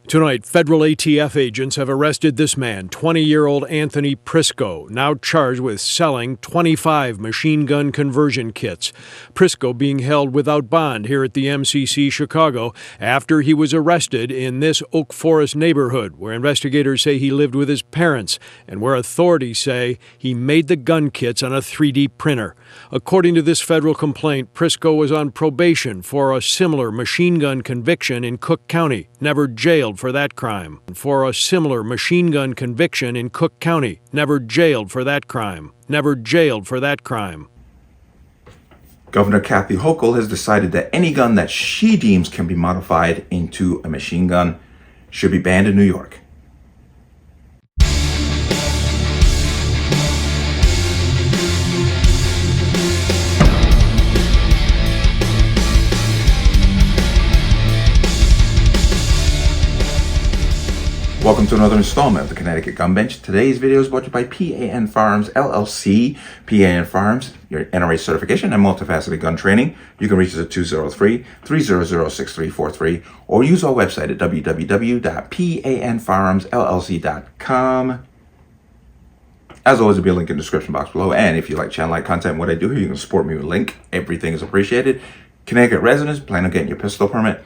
Tonight, federal ATF agents have arrested this man, 20-year-old Anthony Prisco, now charged with selling 25 machine gun conversion kits. Prisco being held without bond here at the MCC Chicago after he was arrested in this Oak Forest neighborhood, where investigators say he lived with his parents and where authorities say he made the gun kits on a 3D printer. According to this federal complaint, Prisco was on probation for a similar machine gun conviction in Cook County, never jailed for that crime. For a similar machine gun conviction in Cook County, never jailed for that crime. Never jailed for that crime. Governor Kathy Hochul has decided that any gun that she deems can be modified into a machine gun should be banned in New York. Welcome to another installment of the Connecticut Gun Bench. Today's video is brought to you by P.A.N. Firearms, LLC. P.A.N. Firearms, your NRA certification and multifaceted gun training. You can reach us at 203-300-6343 or use our website at www.panfirearmsllc.com. As always, there'll be a link in the description box below. And if you like channel-like content and what I do here, you can support me with a link. Everything is appreciated. Connecticut residents, plan on getting your pistol permit.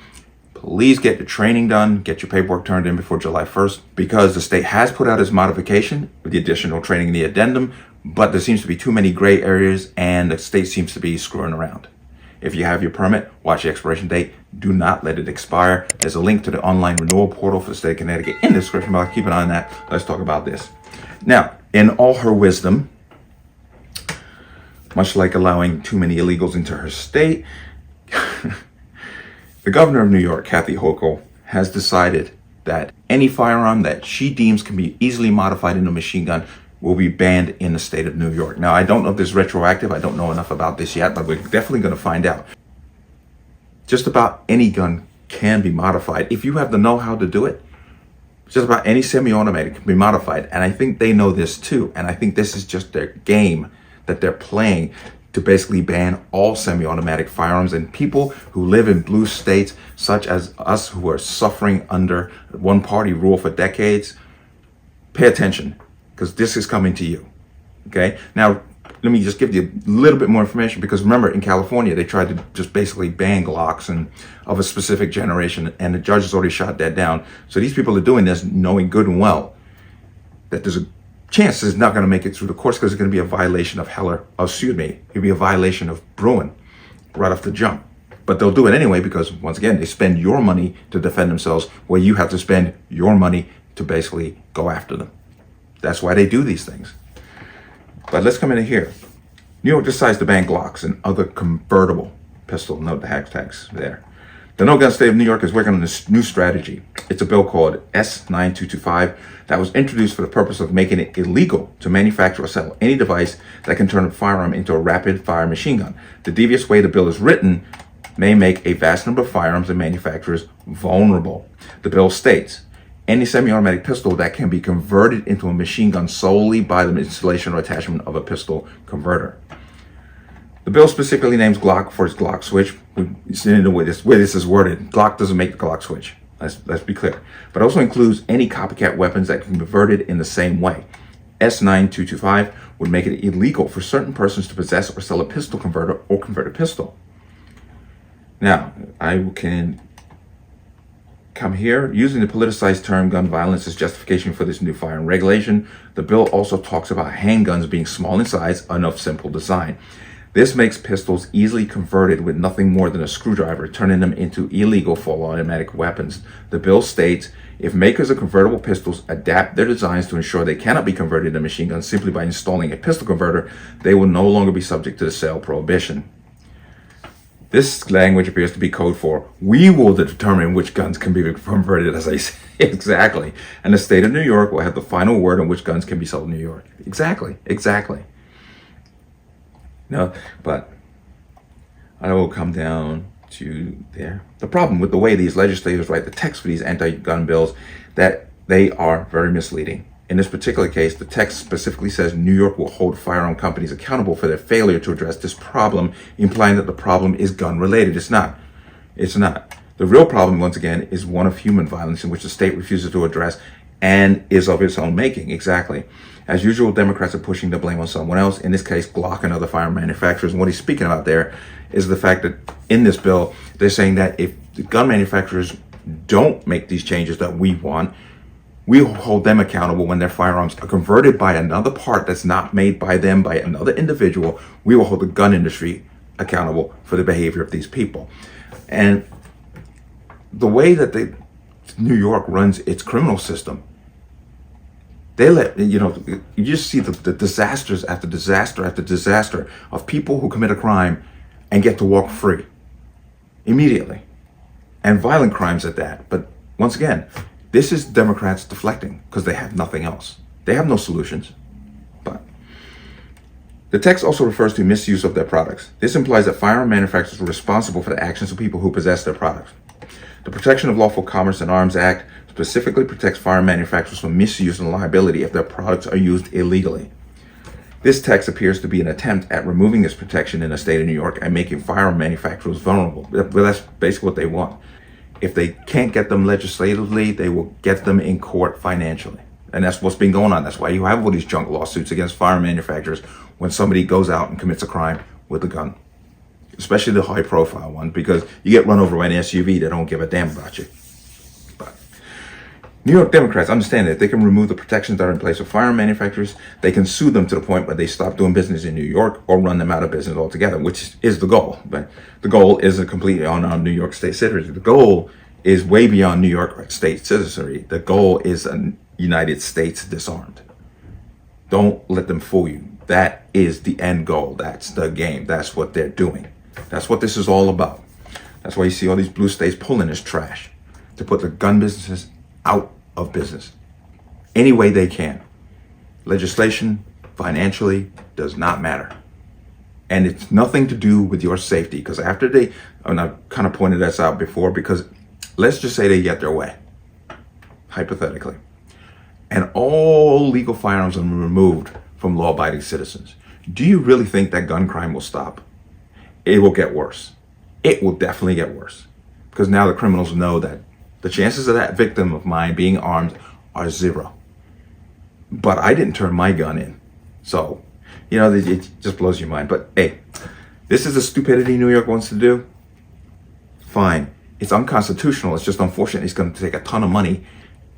Please get your training done, get your paperwork turned in before July 1st, because the state has put out its modification with the additional training in the addendum, but there seems to be too many gray areas and the state seems to be screwing around. If you have your permit, watch the expiration date. Do not let it expire. There's a link to the online renewal portal for the state of Connecticut in the description box. Keep an eye on that. Let's talk about this. Now, in all her wisdom, much like allowing too many illegals into her state, the governor of New York, Kathy Hochul, has decided that any firearm that she deems can be easily modified into a machine gun will be banned in the state of New York. Now, I don't know if this is retroactive. I don't know enough about this yet, but we're definitely going to find out. Just about any gun can be modified. If you have the know-how to do it, just about any semi-automatic can be modified. And I think they know this too. And I think this is just their game that they're playing to basically ban all semi-automatic firearms, and people who live in blue states such as us who are suffering under one-party rule for decades, pay attention, because this is coming to you, okay? Now, let me just give you a little bit more information, because remember, in California, they tried to just basically ban Glocks and of a specific generation, and the judge has already shot that down. So these people are doing this knowing good and well that there's a chance is not going to make it through the courts, because it's going to be a violation of it'll be a violation of Bruin right off the jump. But they'll do it anyway, because once again, they spend your money to defend themselves, where you have to spend your money to basically go after them. That's why they do these things. But let's come into here. New York decides to ban Glocks and other convertible pistol. Note the hashtags there. The no-gun state of New York is working on this new strategy. It's a bill called S9225 that was introduced for the purpose of making it illegal to manufacture or sell any device that can turn a firearm into a rapid-fire machine gun. The devious way the bill is written may make a vast number of firearms and manufacturers vulnerable. The bill states, any semi-automatic pistol that can be converted into a machine gun solely by the installation or attachment of a pistol converter. The bill specifically names Glock for its Glock switch. It's in the way this is worded. Glock doesn't make the Glock switch. Let's be clear. But also includes any copycat weapons that can be converted in the same way. S9225 would make it illegal for certain persons to possess or sell a pistol converter or convert a pistol. Now, I can come here. Using the politicized term gun violence as justification for this new firearm regulation, the bill also talks about handguns being small in size and of simple design. This makes pistols easily converted with nothing more than a screwdriver, turning them into illegal full automatic weapons. The bill states, if makers of convertible pistols adapt their designs to ensure they cannot be converted into machine guns simply by installing a pistol converter, they will no longer be subject to the sale prohibition. This language appears to be code for, we will determine which guns can be converted, as I say. Exactly. And the state of New York will have the final word on which guns can be sold in New York. Exactly. No, but I will come down to there. The problem with the way these legislators write the text for these anti-gun bills, that they are very misleading. In this particular case, the text specifically says New York will hold firearm companies accountable for their failure to address this problem, implying that the problem is gun related. It's not. The The real problem, once again, is one of human violence in which the state refuses to address and is of its own making. Exactly. As usual, Democrats are pushing the blame on someone else, in this case, Glock and other firearm manufacturers. And what he's speaking about there is the fact that in this bill, they're saying that if the gun manufacturers don't make these changes that we want, we hold them accountable when their firearms are converted by another part that's not made by them, by another individual. We will hold the gun industry accountable for the behavior of these people. And the way that New York runs its criminal system, they let, you just see the disasters after disaster after disaster of people who commit a crime and get to walk free immediately. And violent crimes at that. But once again, this is Democrats deflecting because they have nothing else. They have no solutions. But the text also refers to misuse of their products. This implies that firearm manufacturers are responsible for the actions of people who possess their products. The Protection of Lawful Commerce and Arms Act specifically protects firearm manufacturers from misuse and liability if their products are used illegally. This text appears to be an attempt at removing this protection in the state of New York and making firearm manufacturers vulnerable. But that's basically what they want. If they can't get them legislatively, they will get them in court financially. And that's what's been going on. That's why you have all these junk lawsuits against firearm manufacturers when somebody goes out and commits a crime with a gun. Especially the high profile ones, because you get run over by an SUV, they don't give a damn about you. But New York Democrats understand that if they can remove the protections that are in place for firearm manufacturers, they can sue them to the point where they stop doing business in New York or run them out of business altogether, which is the goal. But the goal isn't completely on New York state citizenry. The goal is way beyond New York state citizenry. The goal is a United States disarmed. Don't let them fool you. That is the end goal. That's the game. That's what they're doing. That's what this is all about. That's why you see all these blue states pulling this trash to put the gun businesses out of business any way they can. Legislation, financially, does not matter. And it's nothing to do with your safety, because after and I've kind of pointed this out before, because let's just say they get their way, hypothetically, and all legal firearms are removed from law-abiding citizens. Do you really think that gun crime will stop? It will get worse. It will definitely get worse, because now the criminals know that the chances of that victim of mine being armed are zero. But I didn't turn my gun in. So, it just blows your mind. But hey, this is the stupidity New York wants to do. Fine. It's unconstitutional. It's just unfortunate. It's going to take a ton of money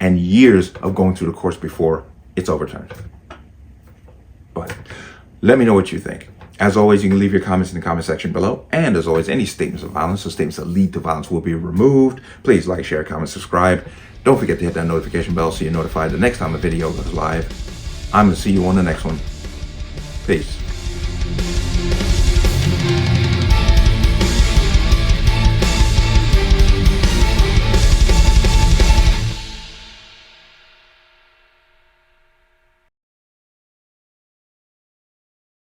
and years of going through the courts before it's overturned. But let me know what you think. As always, you can leave your comments in the comment section below. And as always, any statements of violence or statements that lead to violence will be removed. Please like, share, comment, subscribe. Don't forget to hit that notification bell so you're notified the next time a video goes live. I'm going to see you on the next one. Peace.